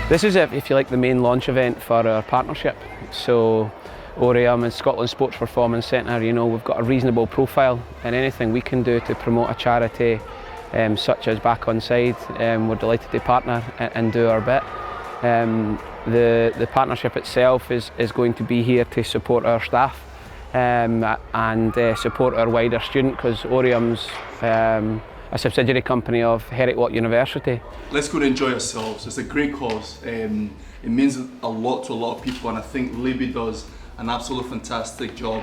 This is, if you like, the main launch event for our partnership. So Oriam and Scotland Sports Performance Centre, you know, we've got a reasonable profile, and anything we can do to promote a charity such as Back Onside, we're delighted to partner and do our bit. The partnership itself is going to be here to support our staff and support our wider student, because Oriam's a subsidiary company of Herrick University. Let's go and enjoy ourselves. It's a great cause. It means a lot to a lot of people, and I think Libby does an absolutely fantastic job.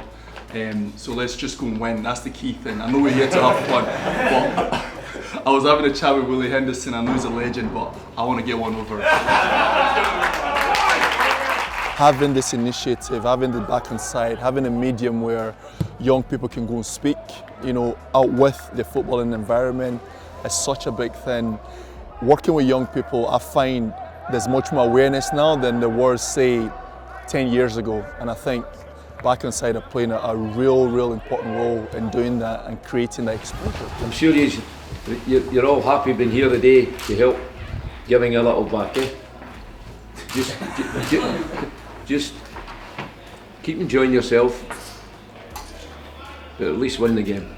So let's just go and win. That's the key thing. I know we're here to have fun, but I was having a chat with Willie Henderson. I know he's a legend, but I want to get one over. Having this initiative, having the Back Onside, having a medium where young people can go and speak, you know, out with the footballing environment is such a big thing. Working with young people, I find there's much more awareness now than there was, say, 10 years ago, and I think Back Onside are playing a real important role in doing that and creating that exposure. I'm sure you're all happy being here today to help giving a little back, eh? Just keep enjoying yourself, but at least win the game.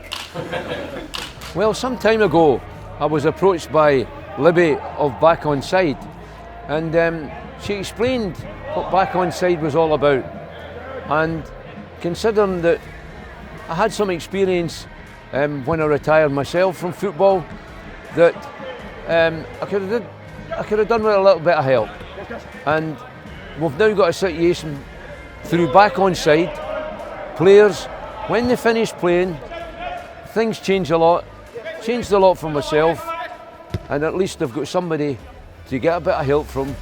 Well, some time ago I was approached by Libby of Back Onside, and she explained what Back Onside was all about, and considering that I had some experience when I retired myself from football, that I could have done with a little bit of help. And we've now got a situation through Back Onside. Players, when they finish playing, things change a lot. Changed a lot for myself, and at least I've got somebody to get a bit of help from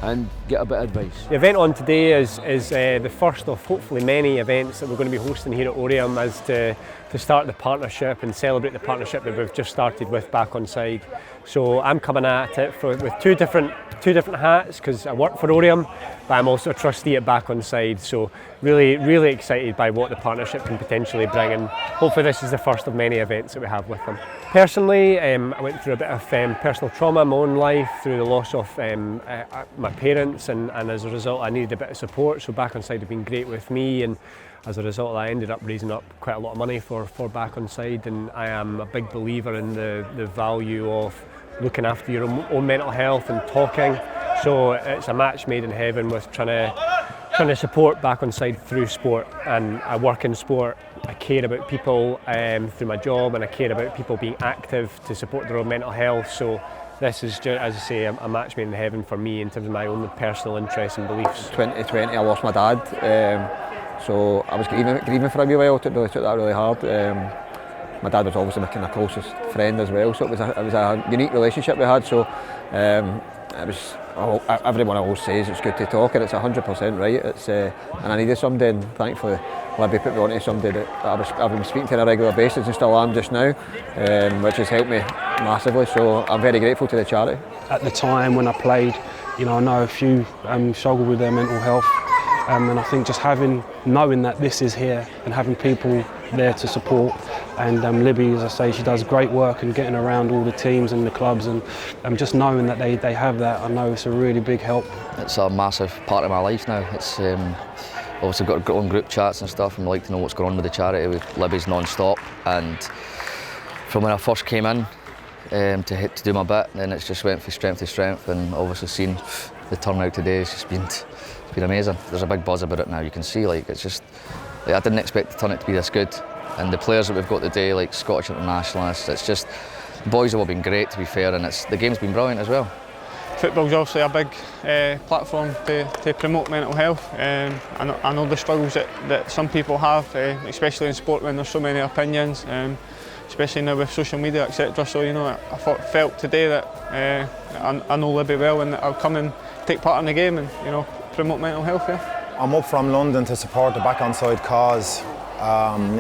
and get a bit of advice. The event on today is the first of hopefully many events that we're going to be hosting here at Oriam, as to start the partnership and celebrate the partnership that we've just started with Back Onside. So I'm coming at it with two different hats, because I work for Oriam, but I'm also a trustee at Back Onside. So really excited by what the partnership can potentially bring, and hopefully this is the first of many events that we have with them. Personally, I went through a bit of personal trauma in my own life through the loss of my parents, and as a result I needed a bit of support, so Back Onside have been great with me, and as a result I ended up raising up quite a lot of money for Back Onside. And I am a big believer in the value of looking after your own mental health and talking, so it's a match made in heaven with trying to support Back Onside through sport. And I work in sport, I care about people through my job, and I care about people being active to support their own mental health. So this is, just, as I say, a match made in heaven for me in terms of my own personal interests and beliefs. 2020 I lost my dad, so I was grieving for a wee while. Took that really hard. My dad was obviously my kind of closest friend as well, so it was a unique relationship we had. So it was. Everyone always says it's good to talk, and it's 100% right. It's and I needed somebody, and thankfully Libby put me onto somebody that I've been speaking to on a regular basis, and still am just now, which has helped me massively. So I'm very grateful to the charity. At the time when I played, you know, I know a few struggled with their mental health, and I think just knowing that this is here and having people there to support, and Libby, as I say, she does great work in getting around all the teams and the clubs, and just knowing that they have that, I know it's a really big help. It's a massive part of my life now. It's obviously got on group chats and stuff, and we like to know what's going on with the charity. With Libby's non-stop, and from when I first came in to do my bit, then it's just went from strength to strength, and obviously seeing the turnout today has just been amazing. There's a big buzz about it now. You can see, like, it's just, like, I didn't expect the turnout to be this good, and the players that we've got today, like Scottish internationalists, it's just, the boys have all been great, to be fair, and the game's been brilliant as well. Football's obviously a big platform to promote mental health. I know the struggles that some people have, especially in sport when there's so many opinions, especially now with social media, etc. So, you know, I felt today that I know Libby well, and that I'll come and take part in the game and, you know, promote mental health. Yeah. I'm up from London to support the Back Onside cause.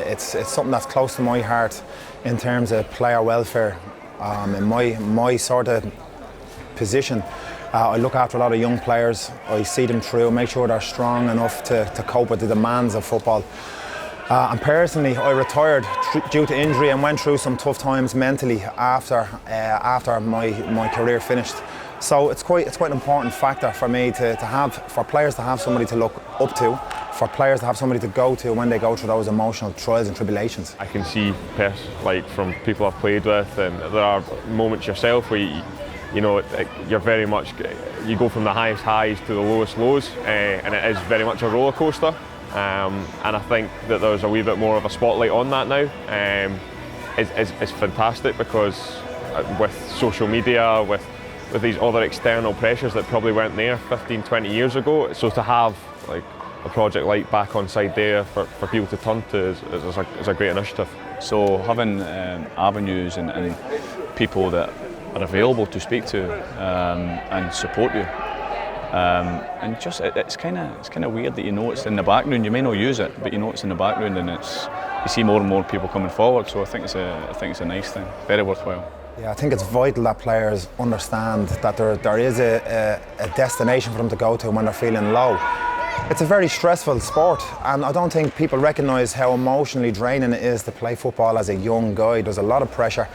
It's something that's close to my heart in terms of player welfare. In my sort of position, I look after a lot of young players. I see them through, make sure they're strong enough to cope with the demands of football. And personally, I retired due to injury and went through some tough times mentally after my career finished. So it's quite an important factor for me for players to have somebody to look up to, for players to have somebody to go to when they go through those emotional trials and tribulations. I can see from people I've played with, and there are moments yourself where you're very much, you go from the highest highs to the lowest lows, and it is very much a roller coaster. And I think that there's a wee bit more of a spotlight on that now. It's fantastic, because with social media, with these other external pressures that probably weren't there 15, 20 years ago, so to have like a project like Back Onside there for people to turn to is a great initiative. So having avenues and people that are available to speak to and support you. And just it's kind of weird that it's in the background. You may not use it, but it's in the background, and you see more and more people coming forward. So I think it's a nice thing, very worthwhile. Yeah, I think it's vital that players understand that there is a destination for them to go to when they're feeling low. It's a very stressful sport, and I don't think people recognise how emotionally draining it is to play football as a young guy. There's a lot of pressure.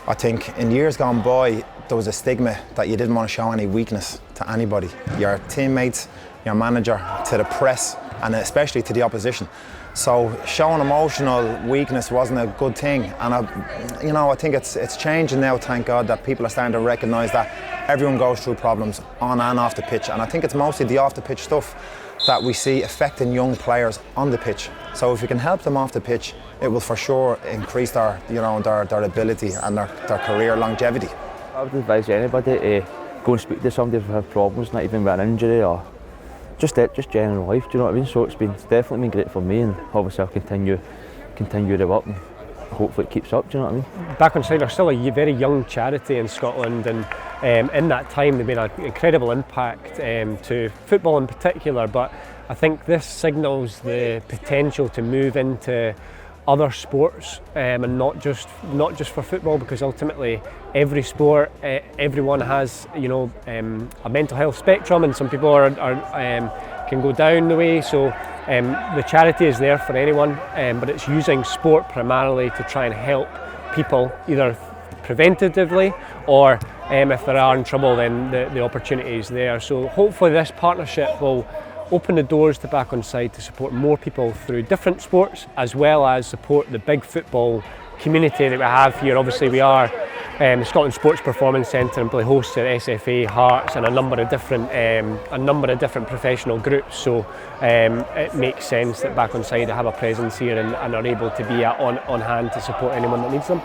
I think in years gone by, there was a stigma that you didn't want to show any weakness to anybody, your teammates, your manager, to the press, and especially to the opposition. So showing emotional weakness wasn't a good thing, and I think it's changing now, thank God, that people are starting to recognise that everyone goes through problems on and off the pitch, and I think it's mostly the off the pitch stuff that we see affecting young players on the pitch. So if we can help them off the pitch, it will for sure increase their ability and their career longevity. I would advise anybody to go and speak to somebody who has problems, not even with an injury or just general life, do you know what I mean? So it's definitely been great for me, and obviously I'll continue the work, and hopefully it keeps up, do you know what I mean? Back Onside are still a very young charity in Scotland, and in that time they've made an incredible impact to football in particular, but I think this signals the potential to move into other sports, and not just for football, because ultimately every sport, everyone has a mental health spectrum, and some people can go down the way. So the charity is there for anyone, but it's using sport primarily to try and help people either preventatively, or if they are in trouble, then the opportunity is there. So hopefully this partnership will open the doors to Back Onside to support more people through different sports, as well as support the big football community that we have here. Obviously we are the Scotland Sports Performance Centre, and play host to SFA, Hearts, and a number of different professional groups. So it makes sense that Back Onside have a presence here and are able to be on hand to support anyone that needs them.